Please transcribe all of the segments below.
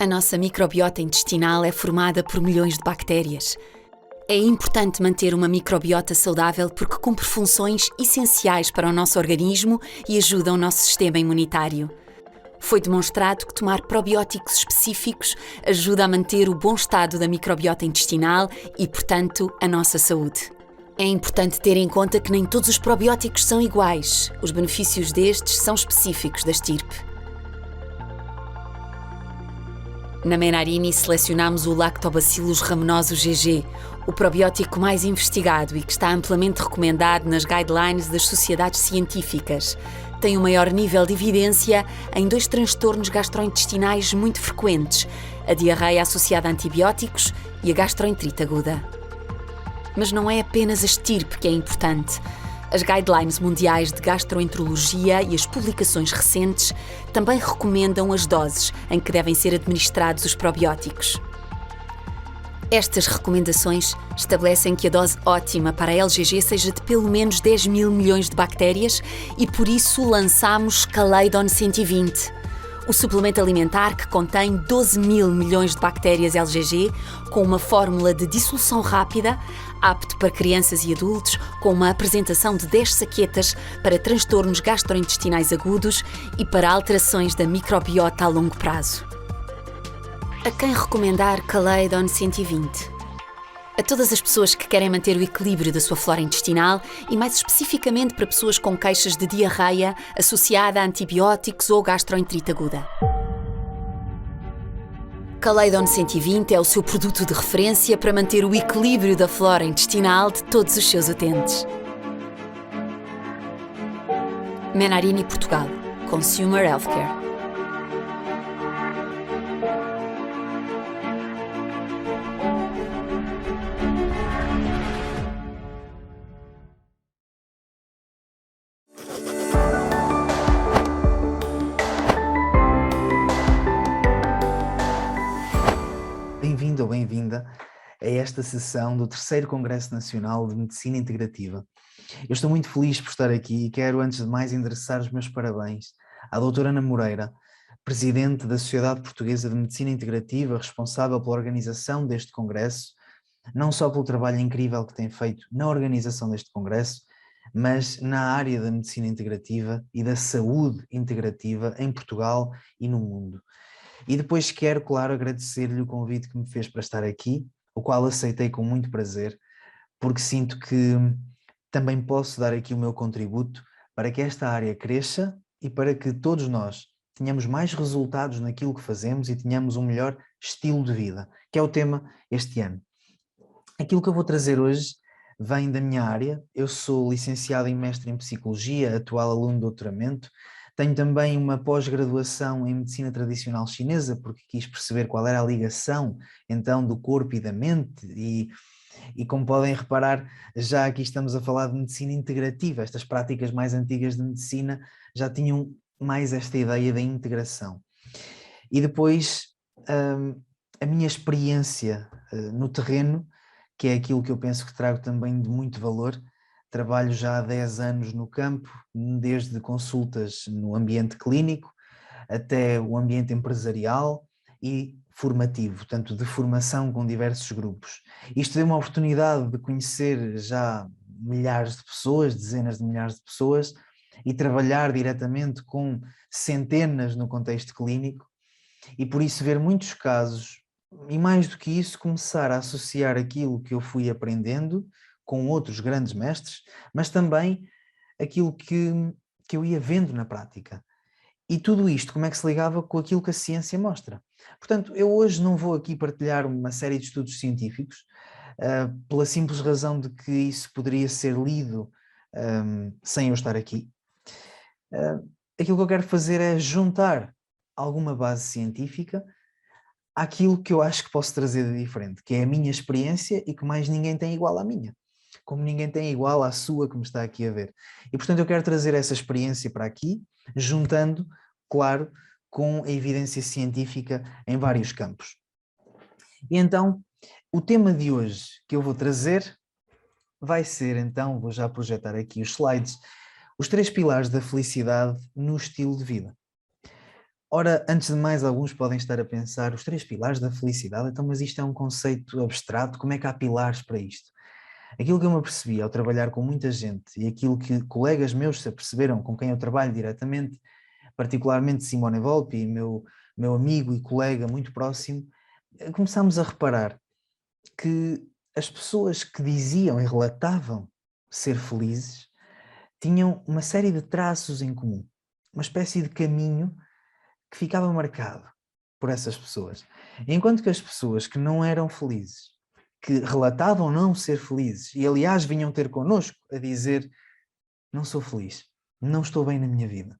A nossa microbiota intestinal é formada por milhões de bactérias. É importante manter uma microbiota saudável porque cumpre funções essenciais para o nosso organismo e ajuda o nosso sistema imunitário. Foi demonstrado que tomar probióticos específicos ajuda a manter o bom estado da microbiota intestinal e, portanto, a nossa saúde. É importante ter em conta que nem todos os probióticos são iguais. Os benefícios destes são específicos da estirpe. Na Menarini selecionámos o Lactobacillus rhamnosus GG, o probiótico mais investigado e que está amplamente recomendado nas guidelines das sociedades científicas. Tem o maior nível de evidência em dois transtornos gastrointestinais muito frequentes, a diarreia associada a antibióticos e a gastroenterite aguda. Mas não é apenas a estirpe que é importante. As guidelines mundiais de gastroenterologia e as publicações recentes também recomendam as doses em que devem ser administrados os probióticos. Estas recomendações estabelecem que a dose ótima para a LGG seja de pelo menos 10 mil milhões de bactérias e por isso lançámos Caleidon 120, o suplemento alimentar que contém 12 mil milhões de bactérias LGG com uma fórmula de dissolução rápida, apto para crianças e adultos, com uma apresentação de 10 saquetas para transtornos gastrointestinais agudos e para alterações da microbiota a longo prazo. A quem recomendar Caleidon 120? A todas as pessoas que querem manter o equilíbrio da sua flora intestinal e mais especificamente para pessoas com queixas de diarreia associada a antibióticos ou gastroenterite aguda. Caleidon 120 é o seu produto de referência para manter o equilíbrio da flora intestinal de todos os seus utentes. Menarini Portugal. Consumer Healthcare. Bem-vindo ou bem-vinda a esta sessão do terceiro Congresso Nacional de Medicina Integrativa. Eu estou muito feliz por estar aqui e quero, antes de mais, endereçar os meus parabéns à doutora Ana Moreira, presidente da Sociedade Portuguesa de Medicina Integrativa, responsável pela organização deste congresso, não só pelo trabalho incrível que tem feito na organização deste congresso, mas na área da medicina integrativa e da saúde integrativa em Portugal e no mundo. E depois quero, claro, agradecer-lhe o convite que me fez para estar aqui, o qual aceitei com muito prazer, porque sinto que também posso dar aqui o meu contributo para que esta área cresça e para que todos nós tenhamos mais resultados naquilo que fazemos e tenhamos um melhor estilo de vida, que é o tema este ano. Aquilo que eu vou trazer hoje vem da minha área. Eu sou licenciado e mestre em Psicologia, atual aluno de doutoramento. Tenho também uma pós-graduação em Medicina Tradicional Chinesa, porque quis perceber qual era a ligação, então, do corpo e da mente e como podem reparar, já aqui estamos a falar de medicina integrativa. Estas práticas mais antigas de medicina já tinham mais esta ideia da integração. E depois, a minha experiência no terreno, que é aquilo que eu penso que trago também de muito valor. Trabalho já há 10 anos no campo, desde consultas no ambiente clínico até o ambiente empresarial e formativo, portanto de formação com diversos grupos. Isto deu uma oportunidade de conhecer já milhares de pessoas, dezenas de milhares de pessoas e trabalhar diretamente com centenas no contexto clínico e por isso ver muitos casos e mais do que isso começar a associar aquilo que eu fui aprendendo com outros grandes mestres, mas também aquilo que eu ia vendo na prática. E tudo isto, como é que se ligava com aquilo que a ciência mostra? Portanto, eu hoje não vou aqui partilhar uma série de estudos científicos, pela simples razão de que isso poderia ser lido sem eu estar aqui. Aquilo que eu quero fazer é juntar alguma base científica àquilo que eu acho que posso trazer de diferente, que é a minha experiência e que mais ninguém tem igual à minha, como ninguém tem igual à sua que me está aqui a ver. E portanto eu quero trazer essa experiência para aqui, juntando, claro, com a evidência científica em vários campos. E então, o tema de hoje que eu vou trazer vai ser, então, vou já projetar aqui os slides, os 3 pilares da felicidade no estilo de vida. Ora, antes de mais, alguns podem estar a pensar, os 3 pilares da felicidade, então, mas isto é um conceito abstrato, como é que há pilares para isto? Aquilo que eu me apercebi ao trabalhar com muita gente e aquilo que colegas meus se aperceberam, com quem eu trabalho diretamente, particularmente Simone Volpi, meu amigo e colega muito próximo, começámos a reparar que as pessoas que diziam e relatavam ser felizes tinham uma série de traços em comum, uma espécie de caminho que ficava marcado por essas pessoas. Enquanto que as pessoas que não eram felizes, que relatavam não ser felizes, e aliás vinham ter connosco a dizer: não sou feliz, não estou bem na minha vida.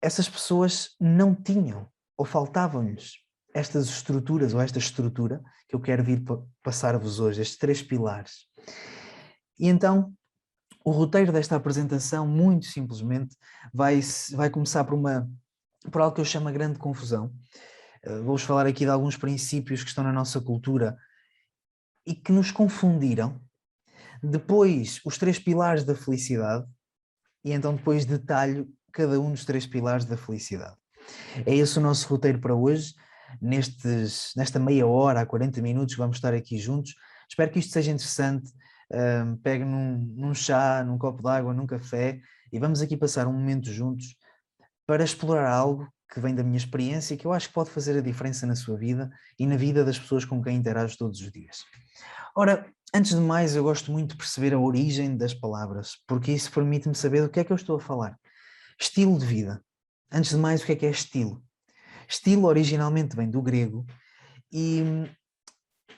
Essas pessoas não tinham, ou faltavam-lhes, estas estruturas, ou esta estrutura, que eu quero vir passar-vos hoje, estes 3 pilares. E então, o roteiro desta apresentação, muito simplesmente, vai começar por algo que eu chamo a grande confusão. Vou-vos falar aqui de alguns princípios que estão na nossa cultura e que nos confundiram. Depois, os 3 pilares da felicidade, e então depois detalho cada um dos 3 pilares da felicidade. É esse o nosso roteiro para hoje, nesta meia hora a 40 minutos que vamos estar aqui juntos. Espero que isto seja interessante. Pegue num chá, num copo de água, num café e vamos aqui passar um momento juntos para explorar algo que vem da minha experiência e que eu acho que pode fazer a diferença na sua vida e na vida das pessoas com quem interajo todos os dias. Ora, antes de mais, eu gosto muito de perceber a origem das palavras, porque isso permite-me saber do que é que eu estou a falar. Estilo de vida. Antes de mais, o que é estilo? Estilo originalmente vem do grego e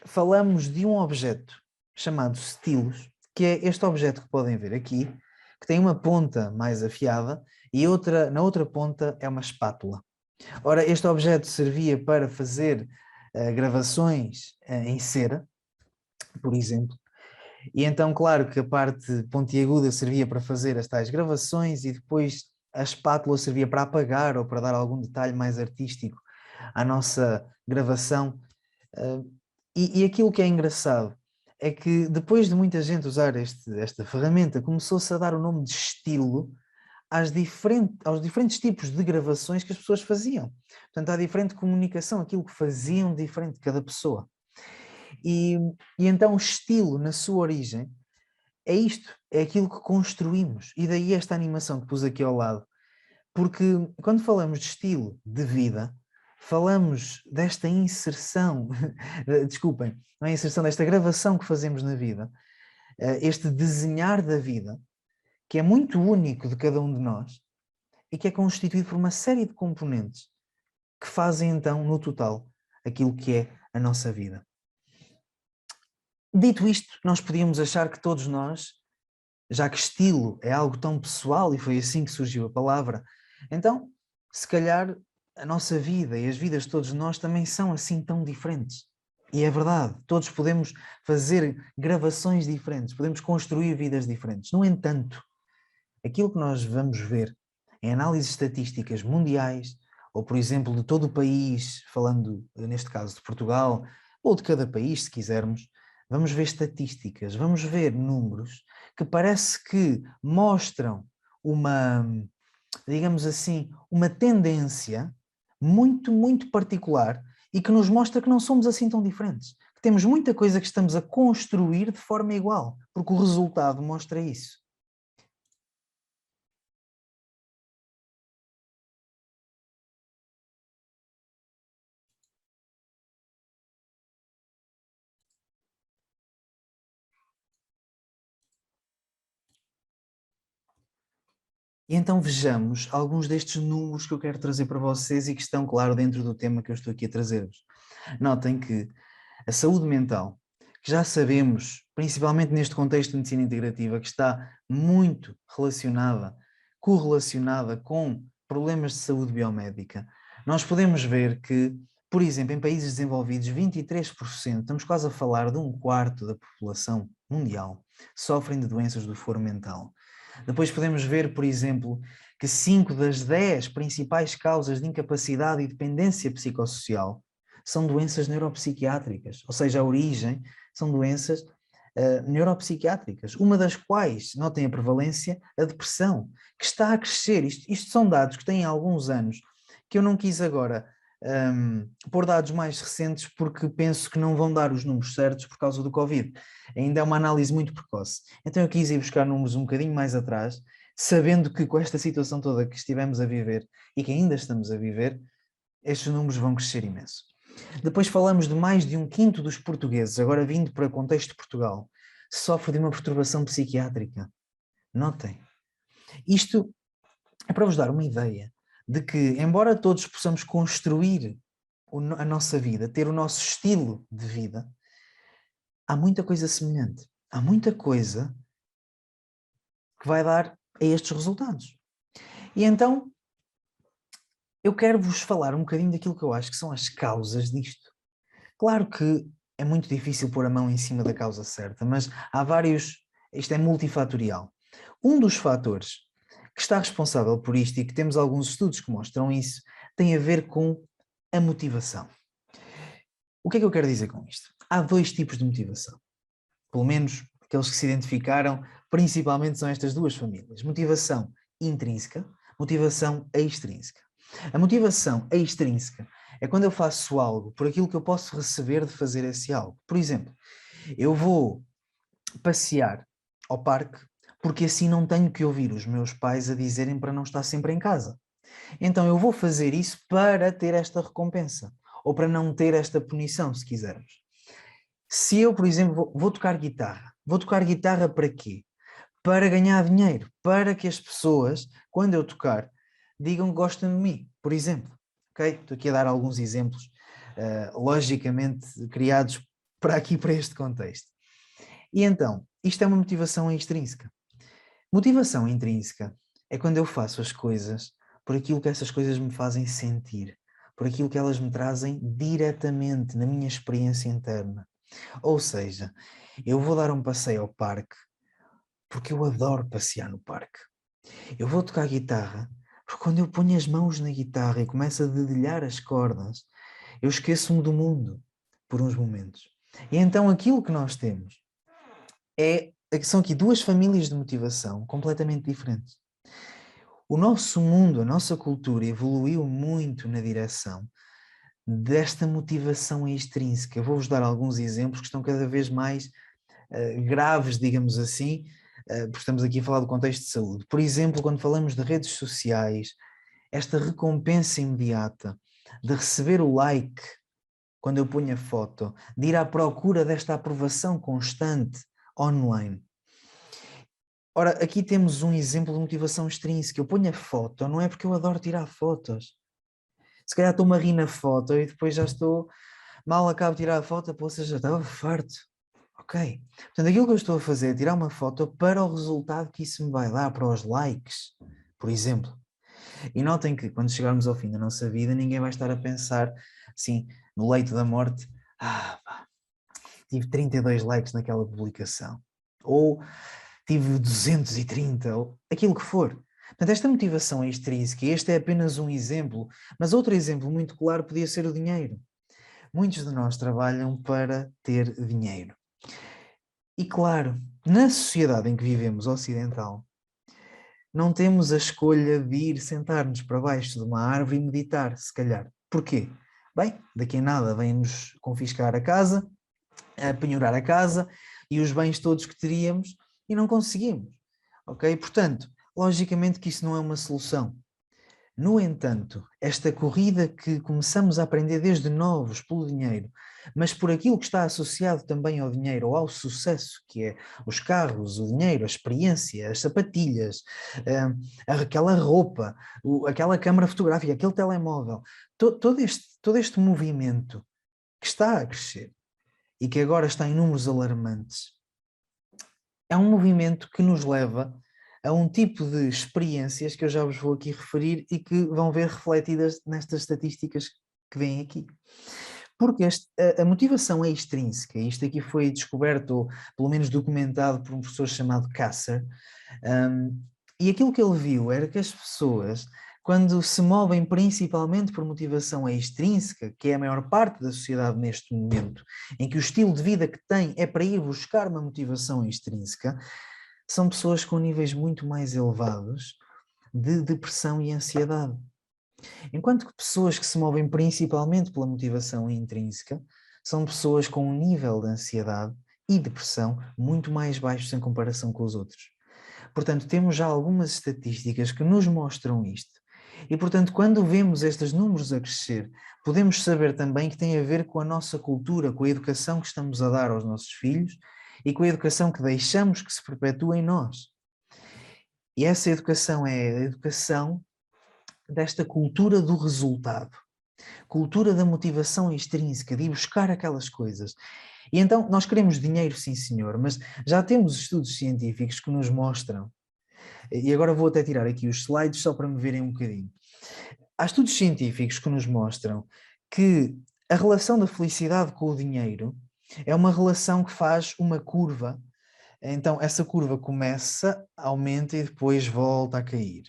falamos de um objeto chamado stylos, que é este objeto que podem ver aqui, que tem uma ponta mais afiada e na outra ponta é uma espátula. Ora, este objeto servia para fazer gravações em cera, por exemplo, e então, claro que a parte pontiaguda servia para fazer as tais gravações e depois a espátula servia para apagar ou para dar algum detalhe mais artístico à nossa gravação. E aquilo que é engraçado é que depois de muita gente usar esta ferramenta, começou-se a dar o nome de estilo aos diferentes tipos de gravações que as pessoas faziam. Portanto, há diferente comunicação, aquilo que faziam diferente de cada pessoa. E então o estilo, na sua origem, é isto, é aquilo que construímos. E daí esta animação que pus aqui ao lado. Porque quando falamos de estilo de vida, falamos desta inserção, desculpem, não é inserção, desta gravação que fazemos na vida, este desenhar da vida, que é muito único de cada um de nós e que é constituído por uma série de componentes que fazem então, no total, aquilo que é a nossa vida. Dito isto, nós podíamos achar que todos nós, já que estilo é algo tão pessoal e foi assim que surgiu a palavra, então, se calhar, a nossa vida e as vidas de todos nós também são assim tão diferentes. E é verdade, todos podemos fazer gravações diferentes, podemos construir vidas diferentes. No entanto, aquilo que nós vamos ver em análises estatísticas mundiais, ou por exemplo de todo o país, falando neste caso de Portugal, ou de cada país, se quisermos, vamos ver estatísticas, vamos ver números que parece que mostram digamos assim, uma tendência muito, muito particular e que nos mostra que não somos assim tão diferentes. Que temos muita coisa que estamos a construir de forma igual, porque o resultado mostra isso. E então vejamos alguns destes números que eu quero trazer para vocês e que estão, claro, dentro do tema que eu estou aqui a trazer-vos. Notem que a saúde mental, que já sabemos, principalmente neste contexto de medicina integrativa, que está muito correlacionada com problemas de saúde biomédica, nós podemos ver que, por exemplo, em países desenvolvidos, 23%, estamos quase a falar de 1/4 da população mundial, sofrem de doenças do foro mental. Depois podemos ver, por exemplo, que 5 das 10 principais causas de incapacidade e dependência psicossocial são doenças neuropsiquiátricas, ou seja, a origem são doenças neuropsiquiátricas, uma das quais, notem a prevalência, a depressão, que está a crescer. Isto são dados que têm alguns anos, que eu não quis agora pôr dados mais recentes porque penso que não vão dar os números certos por causa do Covid. Ainda é uma análise muito precoce. Então eu quis ir buscar números um bocadinho mais atrás, sabendo que com esta situação toda que estivemos a viver e que ainda estamos a viver, estes números vão crescer imenso. Depois falamos de mais de 1/5 dos portugueses, agora vindo para o contexto de Portugal, sofre de uma perturbação psiquiátrica. Notem. Isto é para vos dar uma ideia de que, embora todos possamos construir a nossa vida, ter o nosso estilo de vida, há muita coisa semelhante. Há muita coisa que vai dar a estes resultados. E então, eu quero vos falar um bocadinho daquilo que eu acho que são as causas disto. Claro que é muito difícil pôr a mão em cima da causa certa, mas há vários, isto é multifatorial. Um dos fatores que está responsável por isto e que temos alguns estudos que mostram isso, tem a ver com a motivação. O que é que eu quero dizer com isto? Há 2 tipos de motivação. Pelo menos aqueles que se identificaram, principalmente são estas 2 famílias. Motivação intrínseca, motivação extrínseca. A motivação extrínseca é quando eu faço algo por aquilo que eu posso receber de fazer esse algo. Por exemplo, eu vou passear ao parque porque assim não tenho que ouvir os meus pais a dizerem para não estar sempre em casa. Então eu vou fazer isso para ter esta recompensa, ou para não ter esta punição, se quisermos. Se eu, por exemplo, vou tocar guitarra para quê? Para ganhar dinheiro, para que as pessoas, quando eu tocar, digam que gostam de mim, por exemplo. Okay? Estou aqui a dar alguns exemplos, logicamente criados para aqui, para este contexto. E então, isto é uma motivação extrínseca. Motivação intrínseca é quando eu faço as coisas por aquilo que essas coisas me fazem sentir, por aquilo que elas me trazem diretamente na minha experiência interna. Ou seja, eu vou dar um passeio ao parque porque eu adoro passear no parque. Eu vou tocar guitarra porque quando eu ponho as mãos na guitarra e começo a dedilhar as cordas, eu esqueço-me do mundo por uns momentos. E então aquilo que nós temos são aqui 2 famílias de motivação completamente diferentes. O nosso mundo, a nossa cultura evoluiu muito na direção desta motivação extrínseca. Eu vou-vos dar alguns exemplos que estão cada vez mais graves, digamos assim, porque estamos aqui a falar do contexto de saúde. Por exemplo, quando falamos de redes sociais, esta recompensa imediata de receber o like quando eu ponho a foto, de ir à procura desta aprovação constante online. Ora, aqui temos um exemplo de motivação extrínseca. Eu ponho a foto, não é porque eu adoro tirar fotos. Se calhar estou-me a rir na foto e depois já estou, mal acabo de tirar a foto, poxa, já estava farto. Ok. Portanto, aquilo que eu estou a fazer é tirar uma foto para o resultado que isso me vai dar, para os likes, por exemplo. E notem que quando chegarmos ao fim da nossa vida, ninguém vai estar a pensar, assim, no leito da morte, tive 32 likes naquela publicação. Ou tive 230, ou aquilo que for. Portanto, esta motivação é extrínseca, este é apenas um exemplo, mas outro exemplo muito claro podia ser o dinheiro. Muitos de nós trabalham para ter dinheiro. E claro, na sociedade em que vivemos ocidental, não temos a escolha de ir sentar-nos para baixo de uma árvore e meditar, se calhar. Porquê? Bem, daqui a nada vem-nos confiscar a casa, a penhorar a casa e os bens todos que teríamos e não conseguimos. Ok? Portanto, logicamente que isso não é uma solução. No entanto, esta corrida que começamos a aprender desde novos pelo dinheiro, mas por aquilo que está associado também ao dinheiro ou ao sucesso, que é os carros, o dinheiro, a experiência, as sapatilhas, aquela roupa, aquela câmara fotográfica, aquele telemóvel, todo este movimento que está a crescer e que agora está em números alarmantes, é um movimento que nos leva a um tipo de experiências que eu já vos vou aqui referir e que vão ver refletidas nestas estatísticas que vêm aqui. Porque a motivação é extrínseca, isto aqui foi descoberto, ou pelo menos documentado por um professor chamado Kasser, e aquilo que ele viu era que as pessoas, quando se movem principalmente por motivação extrínseca, que é a maior parte da sociedade neste momento, em que o estilo de vida que tem é para ir buscar uma motivação extrínseca, são pessoas com níveis muito mais elevados de depressão e ansiedade. Enquanto que pessoas que se movem principalmente pela motivação intrínseca são pessoas com um nível de ansiedade e depressão muito mais baixos em comparação com os outros. Portanto, temos já algumas estatísticas que nos mostram isto. E, portanto, quando vemos estes números a crescer, podemos saber também que tem a ver com a nossa cultura, com a educação que estamos a dar aos nossos filhos e com a educação que deixamos que se perpetue em nós. E essa educação é a educação desta cultura do resultado, cultura da motivação extrínseca, de ir buscar aquelas coisas. E então, nós queremos dinheiro, sim senhor, mas já temos estudos científicos que nos mostram, e agora vou até tirar aqui os slides só para me verem um bocadinho. Há estudos científicos que nos mostram que a relação da felicidade com o dinheiro é uma relação que faz uma curva. Então, essa curva começa, aumenta e depois volta a cair.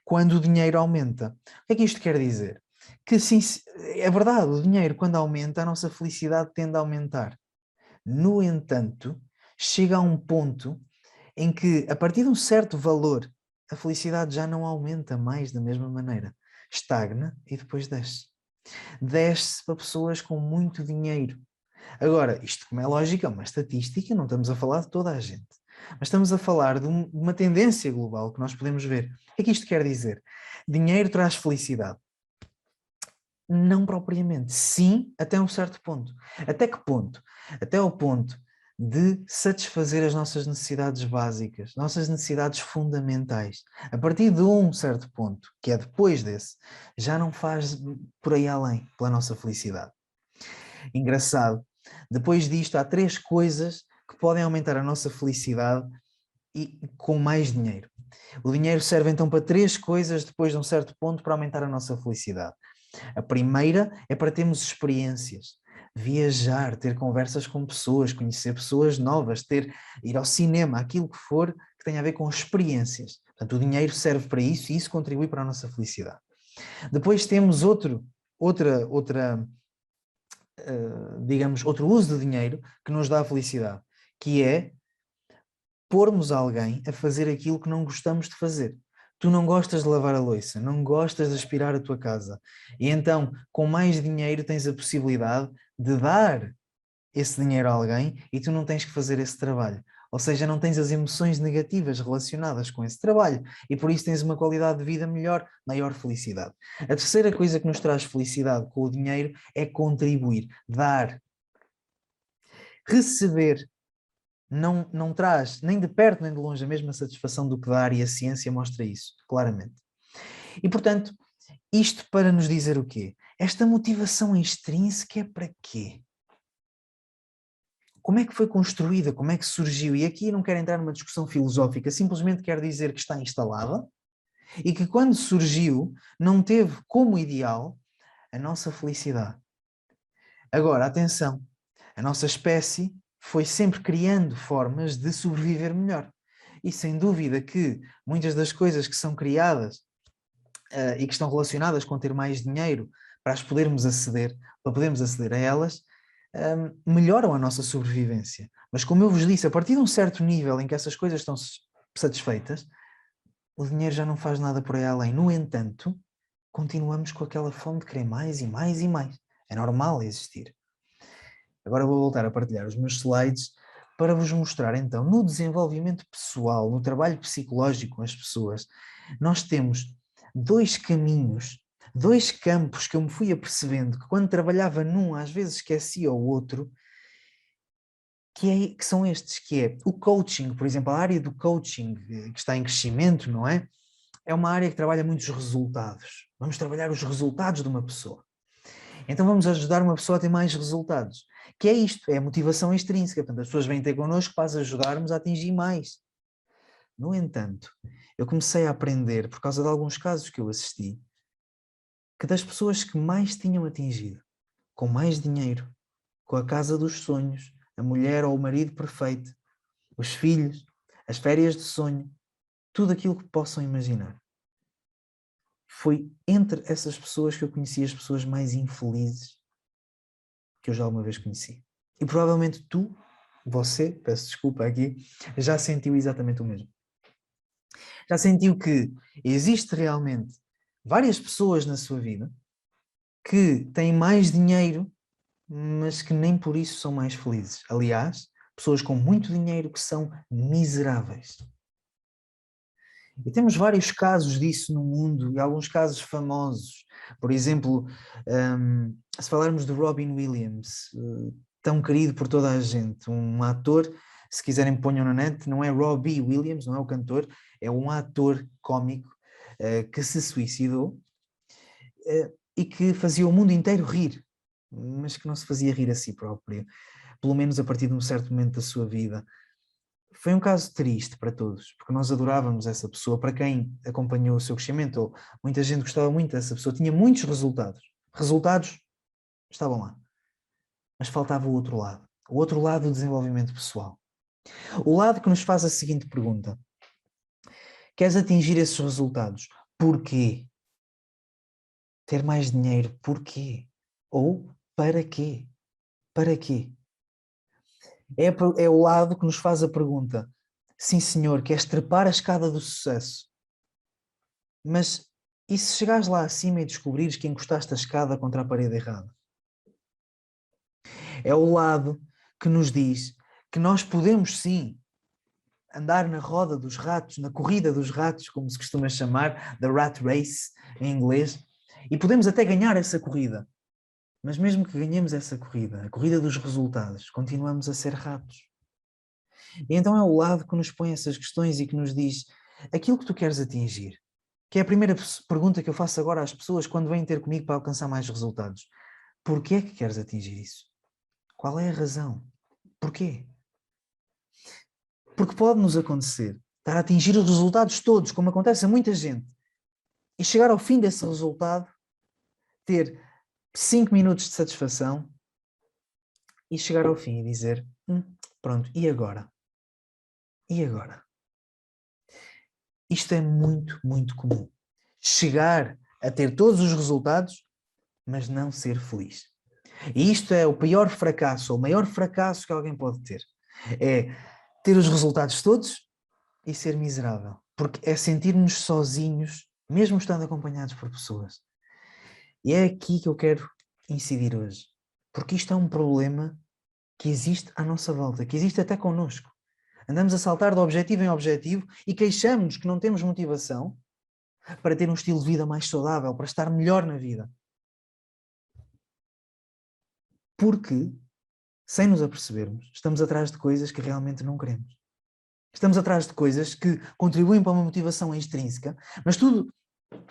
Quando o dinheiro aumenta. O que é que isto quer dizer? Que sim, é verdade, o dinheiro quando aumenta, a nossa felicidade tende a aumentar. No entanto, chega a um ponto em que, a partir de um certo valor, a felicidade já não aumenta mais da mesma maneira. Estagna e depois desce. Desce para pessoas com muito dinheiro. Agora, isto como é lógico, é uma estatística, não estamos a falar de toda a gente. Mas estamos a falar de uma tendência global que nós podemos ver. O que é que isto quer dizer? Dinheiro traz felicidade. Não propriamente. Sim, até um certo ponto. Até que ponto? Até ao ponto de satisfazer as nossas necessidades básicas, nossas necessidades fundamentais. A partir de um certo ponto, que é depois desse, já não faz por aí além pela nossa felicidade. Engraçado. Depois disto, há 3 coisas que podem aumentar a nossa felicidade e com mais dinheiro. O dinheiro serve então para 3 coisas depois de um certo ponto para aumentar a nossa felicidade. A primeira é para termos experiências, viajar, ter conversas com pessoas, conhecer pessoas novas, ir ao cinema, aquilo que for que tenha a ver com experiências. Portanto, o dinheiro serve para isso e isso contribui para a nossa felicidade. Depois temos digamos, outro uso do dinheiro que nos dá a felicidade, que é pormos alguém a fazer aquilo que não gostamos de fazer. Tu não gostas de lavar a louça, não gostas de aspirar a tua casa. E então, com mais dinheiro, tens a possibilidade de dar esse dinheiro a alguém e tu não tens que fazer esse trabalho. Ou seja, não tens as emoções negativas relacionadas com esse trabalho e por isso tens uma qualidade de vida melhor, maior felicidade. A terceira coisa que nos traz felicidade com o dinheiro é contribuir, dar. Receber não traz nem de perto nem de longe a mesma satisfação do que dar e a ciência mostra isso, claramente. E, portanto, isto para nos dizer o quê? Esta motivação extrínseca é para quê? Como é que foi construída? Como é que surgiu? E aqui não quero entrar numa discussão filosófica, simplesmente quero dizer que está instalada e que quando surgiu não teve como ideal a nossa felicidade. Agora, atenção, a nossa espécie foi sempre criando formas de sobreviver melhor. E sem dúvida que muitas das coisas que são criadas e que estão relacionadas com ter mais dinheiro para as podermos aceder, para podermos aceder a elas, melhoram a nossa sobrevivência. Mas como eu vos disse, a partir de um certo nível em que essas coisas estão satisfeitas, o dinheiro já não faz nada por aí além. No entanto, continuamos com aquela fome de querer mais e mais e mais. É normal existir. Agora vou voltar a partilhar os meus slides para vos mostrar então, no desenvolvimento pessoal, no trabalho psicológico com as pessoas, nós temos 2 caminhos, 2 campos que eu me fui apercebendo que quando trabalhava num às vezes esquecia o outro, que são estes, que é o coaching, por exemplo, a área do coaching que está em crescimento, não é? É uma área que trabalha muitos resultados. Vamos trabalhar os resultados de uma pessoa. Então vamos ajudar uma pessoa a ter mais resultados. Que é isto, é a motivação extrínseca. Portanto, as pessoas vêm ter connosco para as ajudarmos a atingir mais. No entanto, eu comecei a aprender, por causa de alguns casos que eu assisti, que das pessoas que mais tinham atingido, com mais dinheiro, com a casa dos sonhos, a mulher ou o marido perfeito, os filhos, as férias de sonho, tudo aquilo que possam imaginar. Foi entre essas pessoas que eu conheci as pessoas mais infelizes que eu já alguma vez conheci. E provavelmente você, peço desculpa aqui, já sentiu exatamente o mesmo. Já sentiu que existe realmente várias pessoas na sua vida que têm mais dinheiro, mas que nem por isso são mais felizes. Aliás, pessoas com muito dinheiro que são miseráveis. E temos vários casos disso no mundo, e alguns casos famosos. Por exemplo, se falarmos de Robin Williams, tão querido por toda a gente, um ator, se quiserem ponham na net, não é Robbie Williams, não é o cantor, é um ator cómico que se suicidou e que fazia o mundo inteiro rir, mas que não se fazia rir a si próprio, pelo menos a partir de um certo momento da sua vida. Foi um caso triste para todos, porque nós adorávamos essa pessoa, para quem acompanhou o seu crescimento, ou muita gente gostava muito dessa pessoa, tinha muitos resultados. Resultados estavam lá, mas faltava o outro lado do desenvolvimento pessoal. O lado que nos faz a seguinte pergunta: queres atingir esses resultados? Porquê? Ter mais dinheiro, porquê? Ou para quê? Para quê? É o lado que nos faz a pergunta: sim, senhor, queres trepar a escada do sucesso? Mas e se chegares lá acima e descobrires que encostaste a escada contra a parede errada? É o lado que nos diz que nós podemos sim andar na roda dos ratos, na corrida dos ratos, como se costuma chamar, the rat race em inglês, e podemos até ganhar essa corrida. Mas mesmo que ganhemos essa corrida, a corrida dos resultados, continuamos a ser ratos. E então é o lado que nos põe essas questões e que nos diz aquilo que tu queres atingir. Que é a primeira pergunta que eu faço agora às pessoas quando vêm ter comigo para alcançar mais resultados. Porquê é que queres atingir isso? Qual é a razão? Porquê? Porque pode-nos acontecer estar a atingir os resultados todos, como acontece a muita gente, e chegar ao fim desse resultado, ter 5 minutos de satisfação e chegar ao fim e dizer, pronto, e agora? E agora? Isto é muito, muito comum. Chegar a ter todos os resultados, mas não ser feliz. E isto é o pior fracasso, ou o maior fracasso que alguém pode ter. É ter os resultados todos e ser miserável. Porque é sentir-nos sozinhos, mesmo estando acompanhados por pessoas. E é aqui que eu quero incidir hoje. Porque isto é um problema que existe à nossa volta, que existe até connosco. Andamos a saltar de objetivo em objetivo e queixamos-nos que não temos motivação para ter um estilo de vida mais saudável, para estar melhor na vida. Porque, sem nos apercebermos, estamos atrás de coisas que realmente não queremos. Estamos atrás de coisas que contribuem para uma motivação extrínseca, mas tudo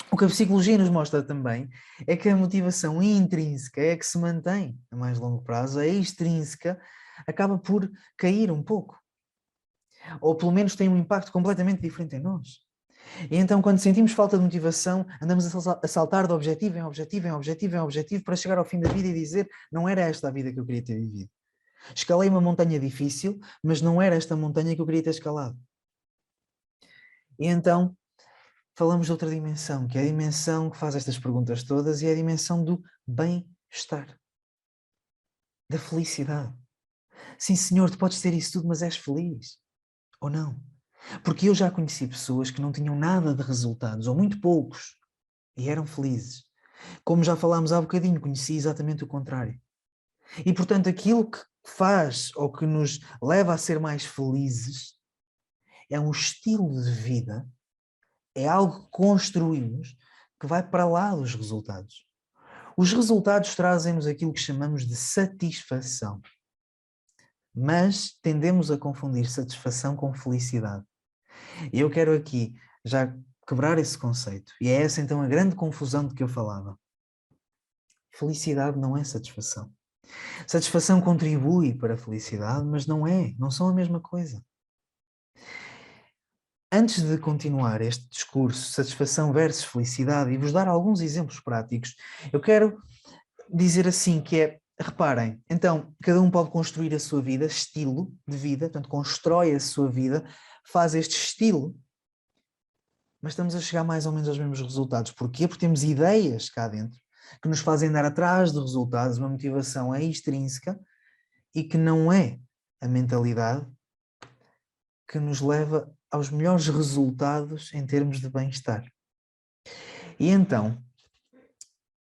o que a psicologia nos mostra também é que a motivação intrínseca é a que se mantém a mais longo prazo, a extrínseca acaba por cair um pouco. Ou pelo menos tem um impacto completamente diferente em nós. E então, quando sentimos falta de motivação, andamos a saltar de objetivo em objetivo, em objetivo, em objetivo, para chegar ao fim da vida e dizer, não era esta a vida que eu queria ter vivido. Escalei uma montanha difícil, mas não era esta montanha que eu queria ter escalado. E então, falamos de outra dimensão, que é a dimensão que faz estas perguntas todas e é a dimensão do bem-estar, da felicidade. Sim, senhor, tu podes ter isso tudo, mas és feliz. Ou não? Porque eu já conheci pessoas que não tinham nada de resultados, ou muito poucos, e eram felizes. Como já falámos há bocadinho, conheci exatamente o contrário. E, portanto, aquilo que faz ou que nos leva a ser mais felizes é um estilo de vida, é algo que construímos que vai para lá dos resultados. Os resultados trazem-nos aquilo que chamamos de satisfação. Mas tendemos a confundir satisfação com felicidade. E eu quero aqui já quebrar esse conceito. E é essa então a grande confusão de que eu falava. Felicidade não é satisfação. Satisfação contribui para a felicidade, mas não são a mesma coisa. Antes de continuar este discurso, satisfação versus felicidade, e vos dar alguns exemplos práticos, eu quero dizer assim que é, reparem, então, cada um pode construir a sua vida, estilo de vida, portanto, constrói a sua vida, faz este estilo, mas estamos a chegar mais ou menos aos mesmos resultados. Porquê? Porque temos ideias cá dentro que nos fazem andar atrás de resultados, uma motivação extrínseca e que não é a mentalidade que nos leva aos melhores resultados em termos de bem-estar. E então,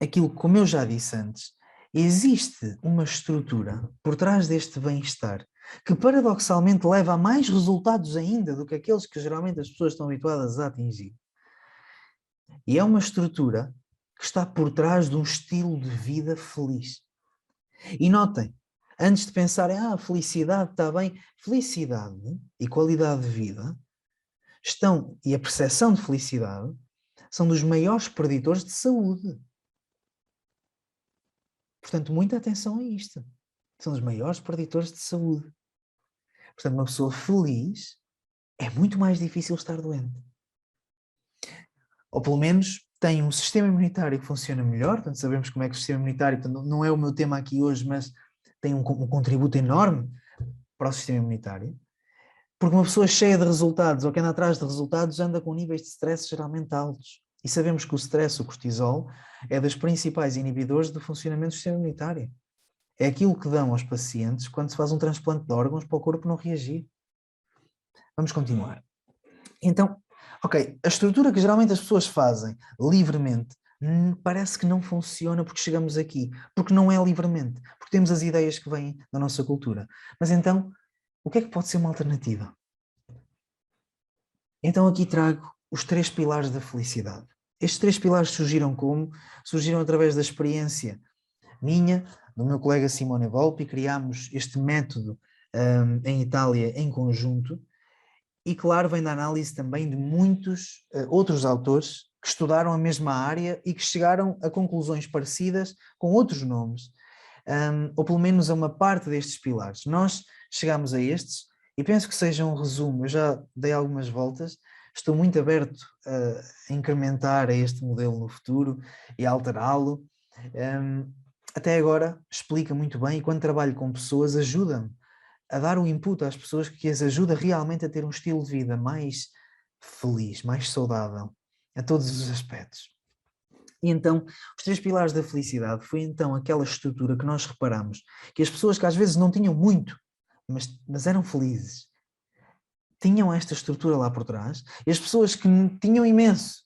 aquilo, como eu já disse antes, existe uma estrutura por trás deste bem-estar que paradoxalmente leva a mais resultados ainda do que aqueles que geralmente as pessoas estão habituadas a atingir. E é uma estrutura que está por trás de um estilo de vida feliz. E notem, antes de pensarem, felicidade está bem, felicidade e qualidade de vida e a percepção de felicidade são dos maiores preditores de saúde. Portanto, muita atenção a isto. São os maiores preditores de saúde. Portanto, uma pessoa feliz é muito mais difícil estar doente. Ou pelo menos tem um sistema imunitário que funciona melhor. Portanto, sabemos como é que o sistema imunitário, portanto, não é o meu tema aqui hoje, mas tem um contributo enorme para o sistema imunitário. Porque uma pessoa cheia de resultados, ou que anda atrás de resultados, anda com níveis de stress geralmente altos. E sabemos que o stress, o cortisol, é dos principais inibidores do funcionamento do sistema imunitário. É aquilo que dão aos pacientes quando se faz um transplante de órgãos para o corpo não reagir. Vamos continuar. Então, ok, a estrutura que geralmente as pessoas fazem livremente parece que não funciona porque chegamos aqui, porque não é livremente, porque temos as ideias que vêm da nossa cultura. Mas então, o que é que pode ser uma alternativa? Então aqui trago os 3 pilares da felicidade. Estes 3 pilares surgiram como? Surgiram através da experiência minha, do meu colega Simone Volpi. Criámos este método em Itália em conjunto e, claro, vem da análise também de muitos outros autores que estudaram a mesma área e que chegaram a conclusões parecidas com outros nomes, ou pelo menos a uma parte destes pilares. Nós chegamos a estes e penso que seja um resumo. Eu já dei algumas voltas, estou muito aberto a incrementar este modelo no futuro e a alterá-lo. Até agora explica muito bem e quando trabalho com pessoas ajuda-me a dar o input às pessoas que as ajuda realmente a ter um estilo de vida mais feliz, mais saudável, a todos os aspectos. E então, os 3 pilares da felicidade foi então aquela estrutura que nós reparamos, que as pessoas que às vezes não tinham muito, mas eram felizes, tinham esta estrutura lá por trás, e as pessoas que tinham imenso,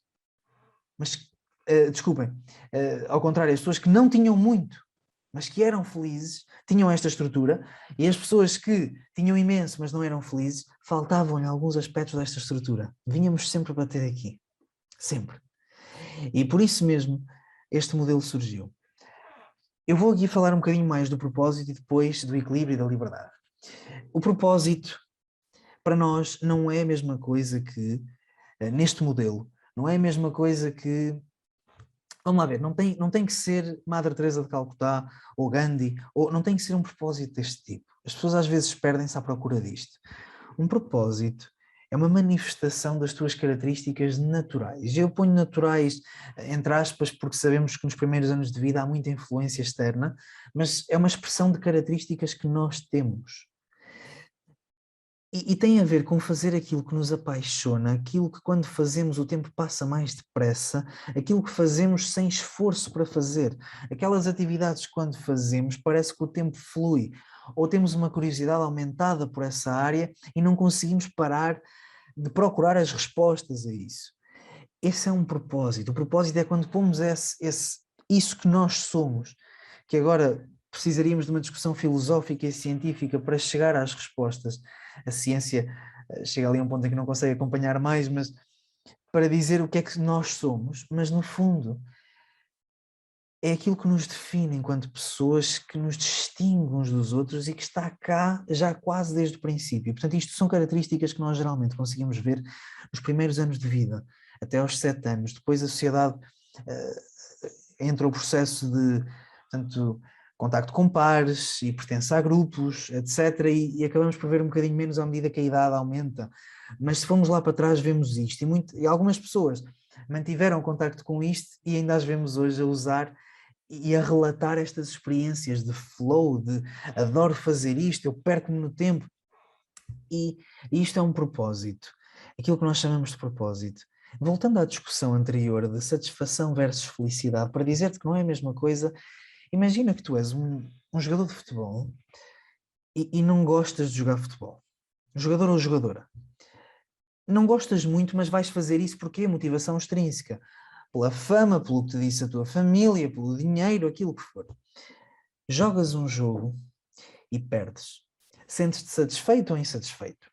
mas, ao contrário, as pessoas que não tinham muito, mas que eram felizes, tinham esta estrutura, e as pessoas que tinham imenso, mas não eram felizes, faltavam-lhe alguns aspectos desta estrutura. Vínhamos sempre bater aqui. Sempre. E por isso mesmo, este modelo surgiu. Eu vou aqui falar um bocadinho mais do propósito e depois do equilíbrio e da liberdade. O propósito, para nós, não é a mesma coisa que, neste modelo, não é a mesma coisa que... Vamos lá ver, não tem que ser Madre Teresa de Calcutá ou Gandhi, ou não tem que ser um propósito deste tipo. As pessoas às vezes perdem-se à procura disto. Um propósito é uma manifestação das tuas características naturais. Eu ponho naturais entre aspas porque sabemos que nos primeiros anos de vida há muita influência externa, mas é uma expressão de características que nós temos. E tem a ver com fazer aquilo que nos apaixona, aquilo que quando fazemos o tempo passa mais depressa, aquilo que fazemos sem esforço para fazer. Aquelas atividades que quando fazemos parece que o tempo flui, ou temos uma curiosidade aumentada por essa área e não conseguimos parar de procurar as respostas a isso. Esse é um propósito. O propósito é quando pomos isso que nós somos, que agora precisaríamos de uma discussão filosófica e científica para chegar às respostas. A ciência chega ali a um ponto em que não consegue acompanhar mais, mas para dizer o que é que nós somos, mas no fundo é aquilo que nos define enquanto pessoas, que nos distingue uns dos outros e que está cá já quase desde o princípio. Portanto, isto são características que nós geralmente conseguimos ver nos primeiros anos de vida, até aos 7 anos. Depois a sociedade entra o processo de, portanto, contacto com pares e pertence a grupos, etc. E acabamos por ver um bocadinho menos à medida que a idade aumenta. Mas se formos lá para trás vemos isto. E algumas pessoas mantiveram contacto com isto e ainda as vemos hoje a usar e a relatar estas experiências de flow, de adoro fazer isto, eu perco-me no tempo. E isto é um propósito. Aquilo que nós chamamos de propósito. Voltando à discussão anterior de satisfação versus felicidade, para dizer-te que não é a mesma coisa, imagina que tu és um jogador de futebol e não gostas de jogar futebol. Jogador ou jogadora. Não gostas muito, mas vais fazer isso porque é motivação extrínseca. pela fama, pelo que te disse a tua família, pelo dinheiro, aquilo que for. Jogas um jogo e perdes. Sentes-te satisfeito ou insatisfeito?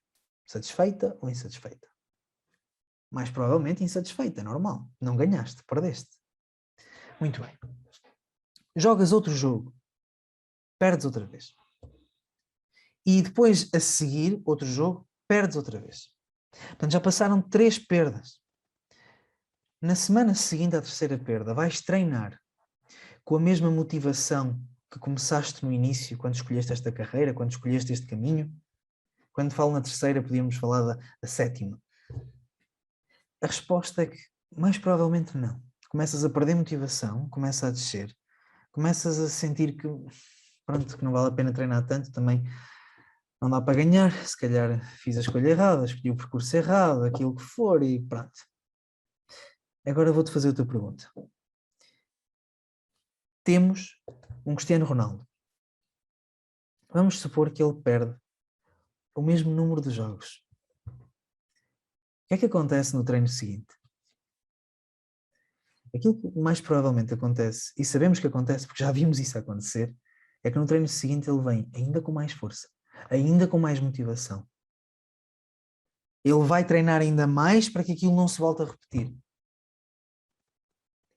Satisfeita ou insatisfeita? Mais provavelmente insatisfeita, normal. Não ganhaste, perdeste. Muito bem. Jogas outro jogo, perdes outra vez. E depois, a seguir, outro jogo, perdes outra vez. Portanto, já passaram 3 perdas. Na semana seguinte à terceira perda, vais treinar com a mesma motivação que começaste no início, quando escolheste esta carreira, quando escolheste este caminho? Quando falo na terceira, podíamos falar da sétima. A resposta é que, mais provavelmente, não. Começas a perder motivação, começa a descer, começas a sentir que, pronto, que não vale a pena treinar tanto, também não dá para ganhar, se calhar fiz a escolha errada, escolhi o percurso errado, aquilo que for e pronto. Agora vou-te fazer outra pergunta. Temos um Cristiano Ronaldo. Vamos supor que ele perde o mesmo número de jogos. O que é que acontece no treino seguinte? Aquilo que mais provavelmente acontece, e sabemos que acontece porque já vimos isso acontecer, é que no treino seguinte ele vem ainda com mais força, ainda com mais motivação. Ele vai treinar ainda mais para que aquilo não se volte a repetir.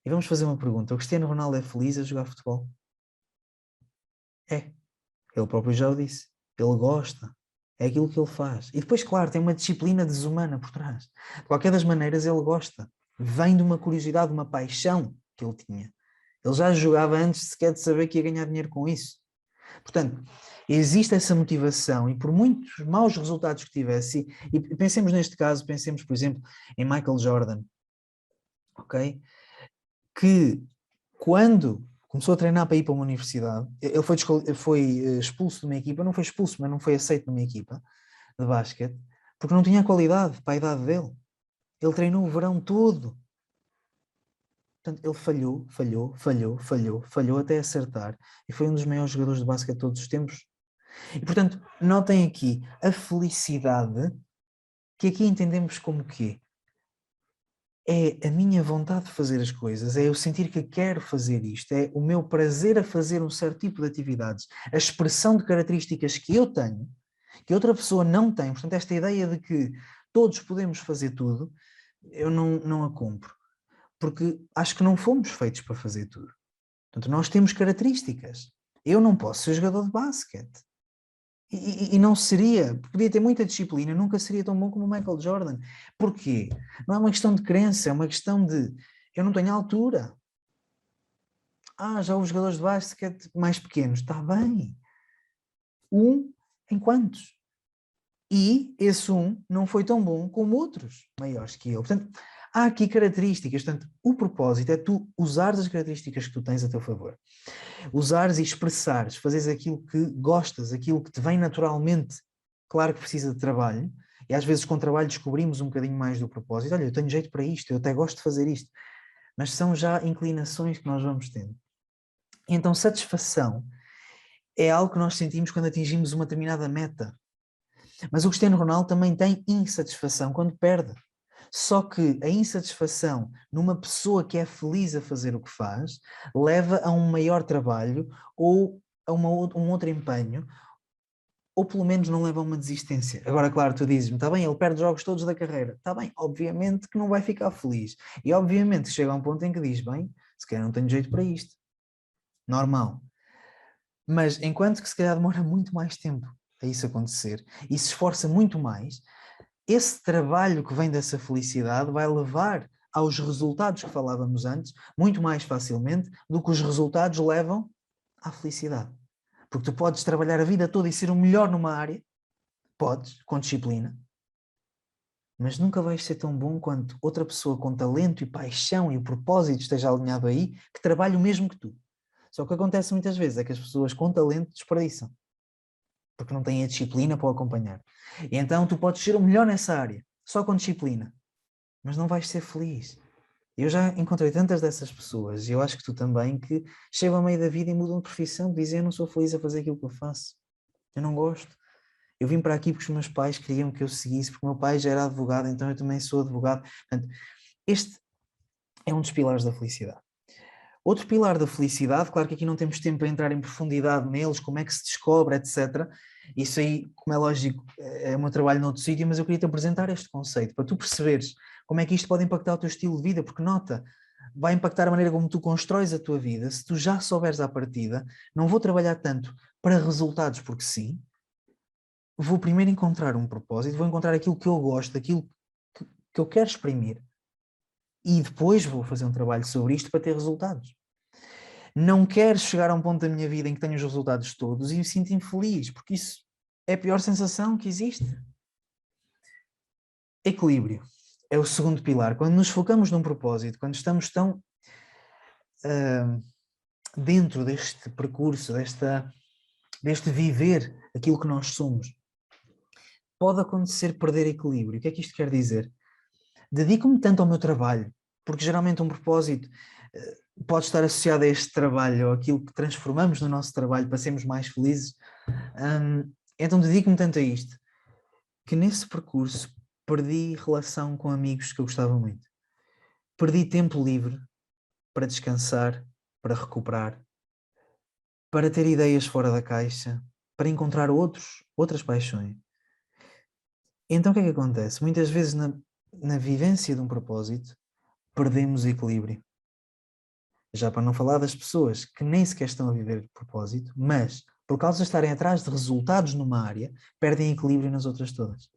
E vamos fazer uma pergunta. O Cristiano Ronaldo é feliz a jogar futebol? É. Ele próprio já o disse. Ele gosta. É aquilo que ele faz. E depois, claro, tem uma disciplina desumana por trás. De qualquer das maneiras, ele gosta. Vem de uma curiosidade, de uma paixão que ele tinha. Ele já jogava antes sequer de saber que ia ganhar dinheiro com isso. Portanto, existe essa motivação e por muitos maus resultados que tivesse, e pensemos neste caso, pensemos, por exemplo, em Michael Jordan, ok? Que quando começou a treinar para ir para uma universidade, ele foi expulso de uma equipa, não foi expulso, mas não foi aceito numa equipa de basquete, porque não tinha qualidade para a idade dele. Ele treinou o verão todo. Portanto, ele falhou até acertar. E foi um dos maiores jogadores de basquete de todos os tempos. E, portanto, notem aqui a felicidade, que aqui entendemos como quê? É a minha vontade de fazer as coisas, é eu sentir que quero fazer isto, é o meu prazer a fazer um certo tipo de atividades, a expressão de características que eu tenho, que outra pessoa não tem. Portanto, esta ideia de que todos podemos fazer tudo, eu não a compro. Porque acho que não fomos feitos para fazer tudo. Portanto, nós temos características. Eu não posso ser jogador de basquete. E não seria, podia ter muita disciplina, nunca seria tão bom como o Michael Jordan. Porquê? Não é uma questão de crença, é uma questão de eu não tenho altura. Já os jogadores de basquete mais pequenos, está bem. Um em quantos? E esse um não foi tão bom como outros maiores que ele. Portanto, há aqui características. Portanto, o propósito é tu usares as características que tu tens a teu favor. Usares e expressares, fazeres aquilo que gostas, aquilo que te vem naturalmente. Claro que precisa de trabalho, e às vezes com trabalho descobrimos um bocadinho mais do propósito. Olha, eu tenho jeito para isto, eu até gosto de fazer isto. Mas são já inclinações que nós vamos tendo. Então, satisfação é algo que nós sentimos quando atingimos uma determinada meta. Mas o Cristiano Ronaldo também tem insatisfação quando perde. Só que a insatisfação numa pessoa que é feliz a fazer o que faz leva a um maior trabalho ou a um outro empenho, ou pelo menos não leva a uma desistência. Agora, claro, tu dizes-me, está bem, ele perde jogos todos da carreira. Está bem, obviamente que não vai ficar feliz. E obviamente que chega a um ponto em que diz, bem, se calhar não tenho jeito para isto. Normal. Mas enquanto que se calhar demora muito mais tempo a isso acontecer e se esforça muito mais, esse trabalho que vem dessa felicidade vai levar aos resultados que falávamos antes muito mais facilmente do que os resultados levam à felicidade. Porque tu podes trabalhar a vida toda e ser o melhor numa área, podes, com disciplina, mas nunca vais ser tão bom quanto outra pessoa com talento e paixão e o propósito esteja alinhado aí, que trabalhe o mesmo que tu. Só que o que acontece muitas vezes é que as pessoas com talento desperdiçam, porque não têm a disciplina para o acompanhar. E então tu podes ser o melhor nessa área, só com disciplina, mas não vais ser feliz. Eu já encontrei tantas dessas pessoas, e eu acho que tu também, que chegam ao meio da vida e mudam de profissão, dizem eu não sou feliz a fazer aquilo que eu faço, eu não gosto. Eu vim para aqui porque os meus pais queriam que eu seguisse, porque o meu pai já era advogado, então eu também sou advogado. Portanto, é um dos pilares da felicidade. Outro pilar da felicidade, claro que aqui não temos tempo para entrar em profundidade neles, como é que se descobre, etc. Isso aí, como é lógico, é o meu trabalho noutro sítio, mas eu queria te apresentar este conceito, para tu perceberes como é que isto pode impactar o teu estilo de vida, porque nota, vai impactar a maneira como tu constróis a tua vida. Se tu já souberes à partida, não vou trabalhar tanto para resultados, porque sim, vou primeiro encontrar um propósito, vou encontrar aquilo que eu gosto, aquilo que eu quero exprimir, e depois vou fazer um trabalho sobre isto para ter resultados. Não quero chegar a um ponto da minha vida em que tenho os resultados todos e me sinto infeliz, porque isso é a pior sensação que existe. Equilíbrio é o segundo pilar. Quando nos focamos num propósito, quando estamos tão dentro deste percurso, deste viver aquilo que nós somos, pode acontecer perder equilíbrio. O que é que isto quer dizer? Dedico-me tanto ao meu trabalho, porque geralmente um propósito pode estar associado a este trabalho, ou aquilo que transformamos no nosso trabalho para sermos mais felizes. Então dedico-me tanto a isto, que nesse percurso perdi relação com amigos que eu gostava muito. Perdi tempo livre para descansar, para recuperar, para ter ideias fora da caixa, para encontrar outras paixões. Então o que é que acontece? Muitas vezes na vivência de um propósito, perdemos o equilíbrio. Já para não falar das pessoas que nem sequer estão a viver de propósito, mas por causa de estarem atrás de resultados numa área, perdem equilíbrio nas outras todas.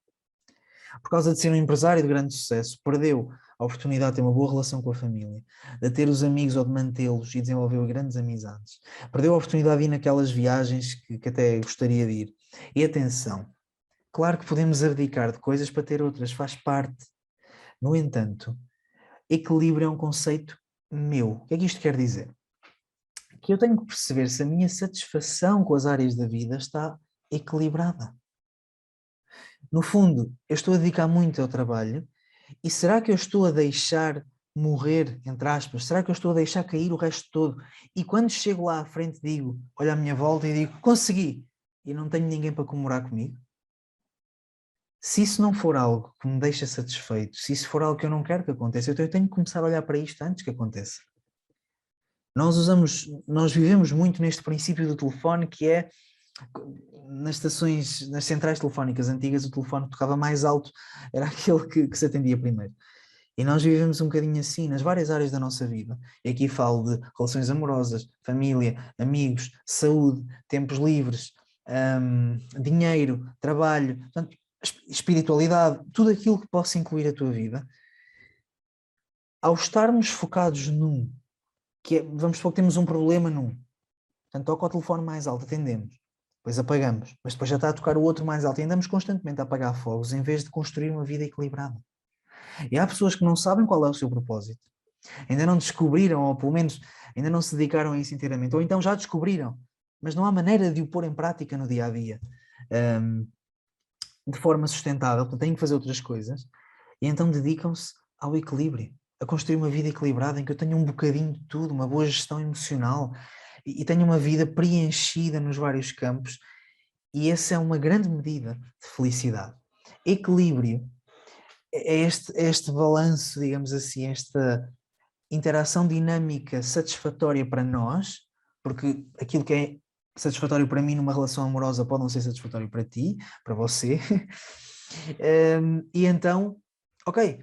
Por causa de ser um empresário de grande sucesso, perdeu a oportunidade de ter uma boa relação com a família, de ter os amigos ou de mantê-los e desenvolveu grandes amizades. Perdeu a oportunidade de ir naquelas viagens que até gostaria de ir. E atenção, claro que podemos abdicar de coisas para ter outras, faz parte. No entanto, equilíbrio é um conceito meu. O que é que isto quer dizer? Que eu tenho que perceber se a minha satisfação com as áreas da vida está equilibrada. No fundo, eu estou a dedicar muito ao trabalho e será que eu estou a deixar morrer, entre aspas? Será que eu estou a deixar cair o resto todo? E quando chego lá à frente digo, olho à minha volta e digo, consegui! E não tenho ninguém para comemorar comigo? Se isso não for algo que me deixa satisfeito, se isso for algo que eu não quero que aconteça, então eu tenho que começar a olhar para isto antes que aconteça. Nós vivemos muito neste princípio do telefone, que é nas centrais telefónicas antigas, o telefone que tocava mais alto era aquele que se atendia primeiro. E nós vivemos um bocadinho assim nas várias áreas da nossa vida. E aqui falo de relações amorosas, família, amigos, saúde, tempos livres, dinheiro, trabalho, portanto, espiritualidade, tudo aquilo que possa incluir a tua vida. Ao estarmos focados num, vamos supor que temos um problema num, portanto toca o telefone mais alto, atendemos, depois apagamos, mas depois já está a tocar o outro mais alto e andamos constantemente a apagar fogos em vez de construir uma vida equilibrada. E há pessoas que não sabem qual é o seu propósito, ainda não descobriram, ou pelo menos ainda não se dedicaram a isso inteiramente, ou então já descobriram, mas não há maneira de o pôr em prática no dia a dia de forma sustentável, portanto têm que fazer outras coisas, e então dedicam-se ao equilíbrio, a construir uma vida equilibrada em que eu tenha um bocadinho de tudo, uma boa gestão emocional e tenha uma vida preenchida nos vários campos, e essa é uma grande medida de felicidade. Equilíbrio é este balanço, digamos assim, esta interação dinâmica satisfatória para nós, porque aquilo que é satisfatório para mim numa relação amorosa pode não ser satisfatório para ti, para você. E então, ok,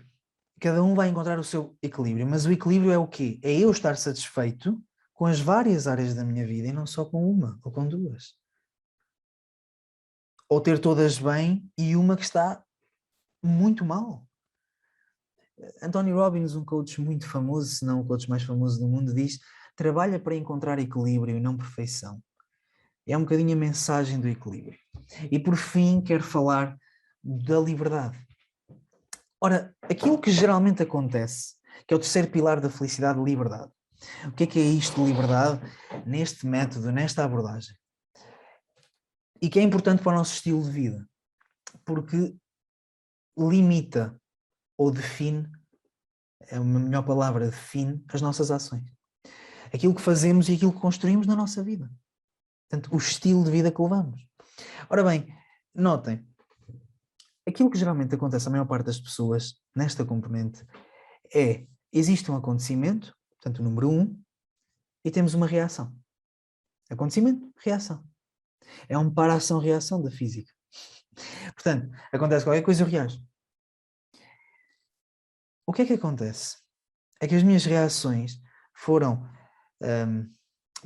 cada um vai encontrar o seu equilíbrio, mas o equilíbrio é o quê? É eu estar satisfeito com as várias áreas da minha vida e não só com uma ou com duas. Ou ter todas bem e uma que está muito mal. Anthony Robbins, um coach muito famoso, se não o coach mais famoso do mundo, diz: trabalha para encontrar equilíbrio e não perfeição. É um bocadinho a mensagem do equilíbrio. E por fim, quero falar da liberdade. Ora, aquilo que geralmente acontece, que é o terceiro pilar da felicidade, liberdade. O que é isto de liberdade neste método, nesta abordagem? E que é importante para o nosso estilo de vida, porque limita ou define, é uma melhor palavra, define as nossas ações. Aquilo que fazemos e aquilo que construímos na nossa vida. Portanto, o estilo de vida que levamos. Ora bem, notem, aquilo que geralmente acontece à maior parte das pessoas nesta componente é existe um acontecimento, portanto o número 1, e temos uma reação. Acontecimento, reação. É um para-ação-reação da física. Portanto, acontece qualquer coisa, eu reajo. O que é que acontece? É que as minhas reações foram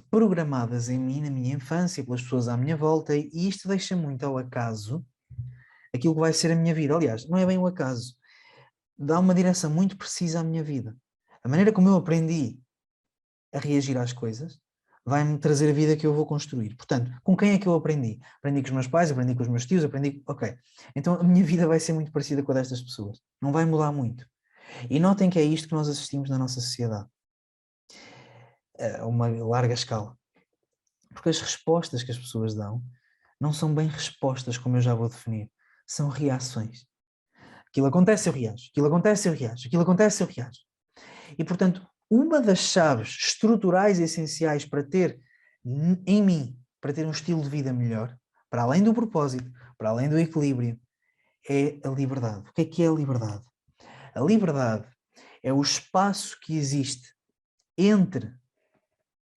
programadas em mim, na minha infância, pelas pessoas à minha volta, e isto deixa muito ao acaso aquilo que vai ser a minha vida. Aliás, não é bem o acaso. Dá uma direção muito precisa à minha vida. A maneira como eu aprendi a reagir às coisas vai-me trazer a vida que eu vou construir. Portanto, com quem é que eu aprendi? Aprendi com os meus pais, aprendi com os meus tios, aprendi... Ok. Então a minha vida vai ser muito parecida com a destas pessoas. Não vai mudar muito. E notem que é isto que nós assistimos na nossa sociedade. A uma larga escala. Porque as respostas que as pessoas dão não são bem respostas, como eu já vou definir. São reações. Aquilo acontece, eu reajo. Aquilo acontece, eu reajo. Aquilo acontece, eu reajo. E, portanto, uma das chaves estruturais e essenciais para ter em mim, para ter um estilo de vida melhor, para além do propósito, para além do equilíbrio, é a liberdade. O que é a liberdade? A liberdade é o espaço que existe entre,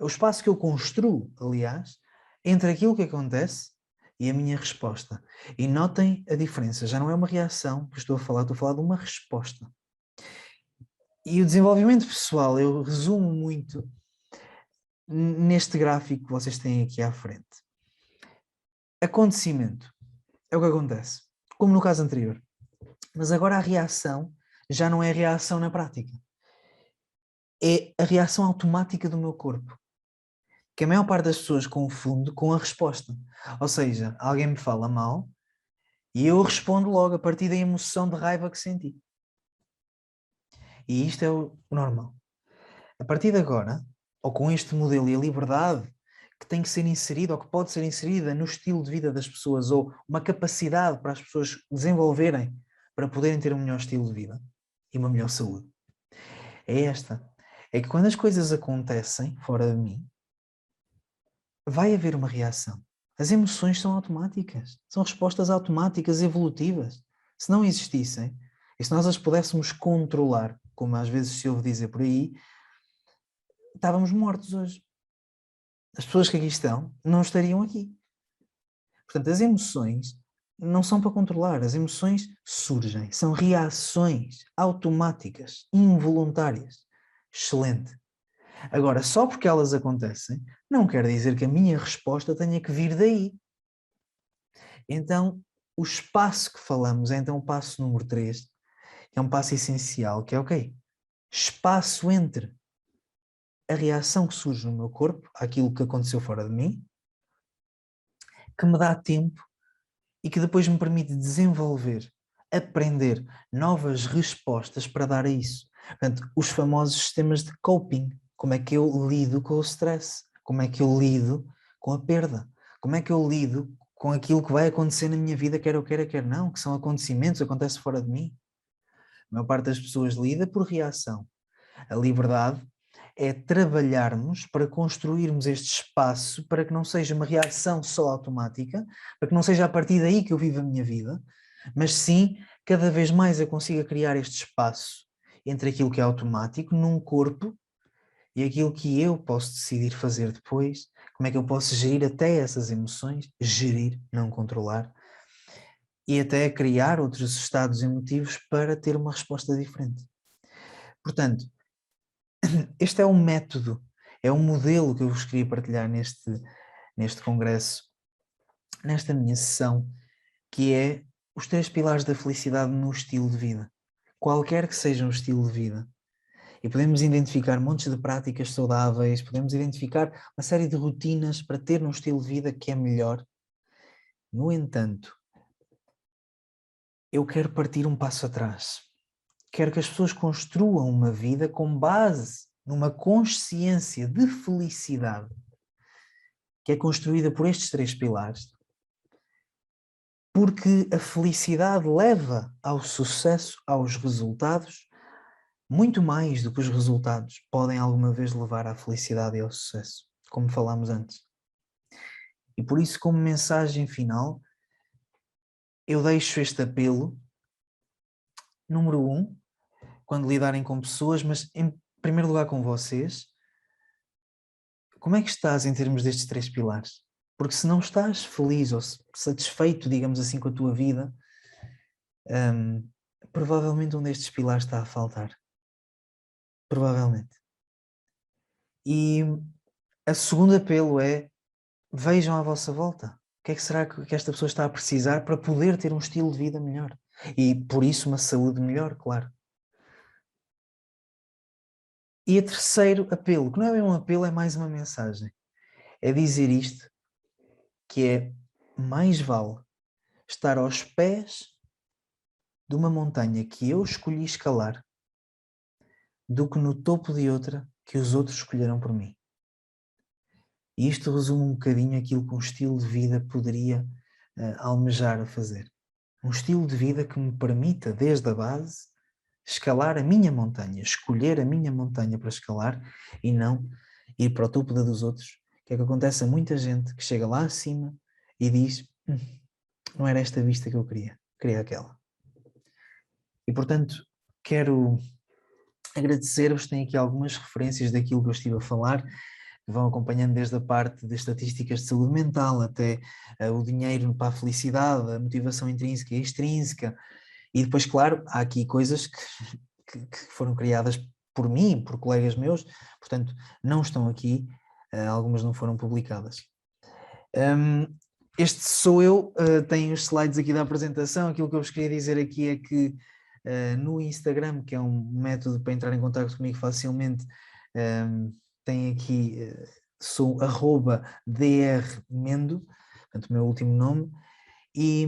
o espaço que eu construo, aliás, entre aquilo que acontece e a minha resposta. E notem a diferença, já não é uma reação que estou a falar de uma resposta. E o desenvolvimento pessoal, eu resumo muito neste gráfico que vocês têm aqui à frente. Acontecimento é o que acontece, como no caso anterior. Mas agora a reação já não é a reação na prática. É a reação automática do meu corpo. Que a maior parte das pessoas confunde com a resposta. Ou seja, alguém me fala mal e eu respondo logo a partir da emoção de raiva que senti. E isto é o normal. A partir de agora, ou com este modelo e a liberdade que tem que ser inserida ou que pode ser inserida no estilo de vida das pessoas, ou uma capacidade para as pessoas desenvolverem para poderem ter um melhor estilo de vida e uma melhor saúde, é esta. É que quando as coisas acontecem fora de mim, vai haver uma reação. As emoções são automáticas, são respostas automáticas, evolutivas. Se não existissem, e se nós as pudéssemos controlar, como às vezes se ouve dizer por aí, estávamos mortos hoje. As pessoas que aqui estão não estariam aqui. Portanto, as emoções não são para controlar, as emoções surgem, são reações automáticas, involuntárias. Excelente. Agora, só porque elas acontecem, não quer dizer que a minha resposta tenha que vir daí. Então, o espaço que falamos é então o passo número 3, que é um passo essencial, que é ok, espaço entre a reação que surge no meu corpo, àquilo que aconteceu fora de mim, que me dá tempo e que depois me permite desenvolver, aprender novas respostas para dar a isso. Portanto, os famosos sistemas de coping. Como é que eu lido com o stress? Como é que eu lido com a perda? Como é que eu lido com aquilo que vai acontecer na minha vida, quer eu queira, quer não, que são acontecimentos, acontece fora de mim? A maior parte das pessoas lida por reação. A liberdade é trabalharmos para construirmos este espaço para que não seja uma reação só automática, para que não seja a partir daí que eu vivo a minha vida, mas sim, cada vez mais eu consiga criar este espaço entre aquilo que é automático num corpo e aquilo que eu posso decidir fazer depois, como é que eu posso gerir até essas emoções, gerir, não controlar, e até criar outros estados emotivos para ter uma resposta diferente. Portanto, este é um método, é um modelo que eu vos queria partilhar neste congresso, nesta minha sessão, que é os 3 pilares da felicidade no estilo de vida. Qualquer que seja um estilo de vida. E podemos identificar montes de práticas saudáveis, podemos identificar uma série de rotinas para ter um estilo de vida que é melhor. No entanto, eu quero partir um passo atrás. Quero que as pessoas construam uma vida com base numa consciência de felicidade que é construída por estes 3 pilares, porque a felicidade leva ao sucesso, aos resultados, muito mais do que os resultados podem alguma vez levar à felicidade e ao sucesso, como falámos antes. E por isso, como mensagem final, eu deixo este apelo. Número 1, quando lidarem com pessoas, mas em primeiro lugar com vocês, como é que estás em termos destes 3 pilares? Porque se não estás feliz ou satisfeito, digamos assim, com a tua vida, provavelmente um destes pilares está a faltar. Provavelmente. E a segundo apelo é: vejam à vossa volta. O que é que será que esta pessoa está a precisar para poder ter um estilo de vida melhor? E por isso uma saúde melhor, claro. E o terceiro apelo, que não é bem um apelo, é mais uma mensagem. É dizer isto, que é: mais vale estar aos pés de uma montanha que eu escolhi escalar do que no topo de outra que os outros escolheram por mim. E isto resume um bocadinho aquilo que um estilo de vida poderia almejar a fazer. Um estilo de vida que me permita, desde a base, escalar a minha montanha, escolher a minha montanha para escalar e não ir para o topo da dos outros. Que é que acontece a muita gente que chega lá acima e diz: não era esta vista que eu queria aquela. E portanto, quero agradecer-vos, tenho aqui algumas referências daquilo que eu estive a falar, que vão acompanhando desde a parte de estatísticas de saúde mental até o dinheiro para a felicidade, a motivação intrínseca e extrínseca, e depois, claro, há aqui coisas que foram criadas por mim, por colegas meus, portanto, não estão aqui, algumas não foram publicadas. Este sou eu, tenho os slides aqui da apresentação. Aquilo que eu vos queria dizer aqui é que no Instagram, que é um método para entrar em contato comigo facilmente, tem aqui, sou @drmendo, portanto o meu último nome, e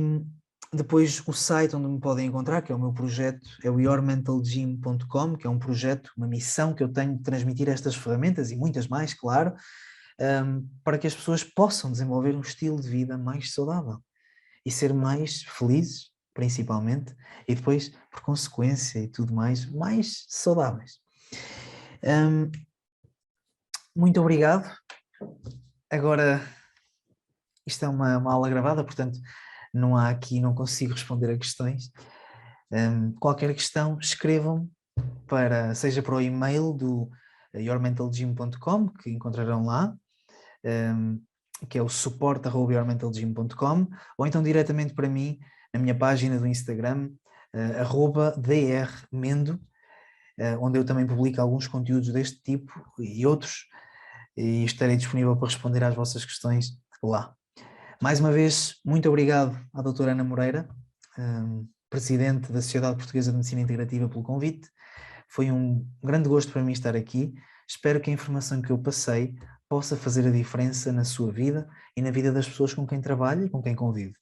depois o site onde me podem encontrar, que é o meu projeto, é o yourmentalgym.com, que é um projeto, uma missão que eu tenho de transmitir estas ferramentas e muitas mais, claro, para que as pessoas possam desenvolver um estilo de vida mais saudável e ser mais felizes, principalmente, e depois, por consequência e tudo mais saudáveis. Muito obrigado. Agora, isto é uma aula gravada, portanto, não há aqui, não consigo responder a questões. Qualquer questão, escrevam seja para o e-mail do yourmentalgym.com, que encontrarão lá, que é o suporte@yourmentalgym.com, ou então diretamente para mim, na minha página do Instagram, @drmendo, onde eu também publico alguns conteúdos deste tipo e outros, e estarei disponível para responder às vossas questões lá. Mais uma vez, muito obrigado à doutora Ana Moreira, presidente da Sociedade Portuguesa de Medicina Integrativa, pelo convite. Foi um grande gosto para mim estar aqui. Espero que a informação que eu passei possa fazer a diferença na sua vida e na vida das pessoas com quem trabalha e com quem convive.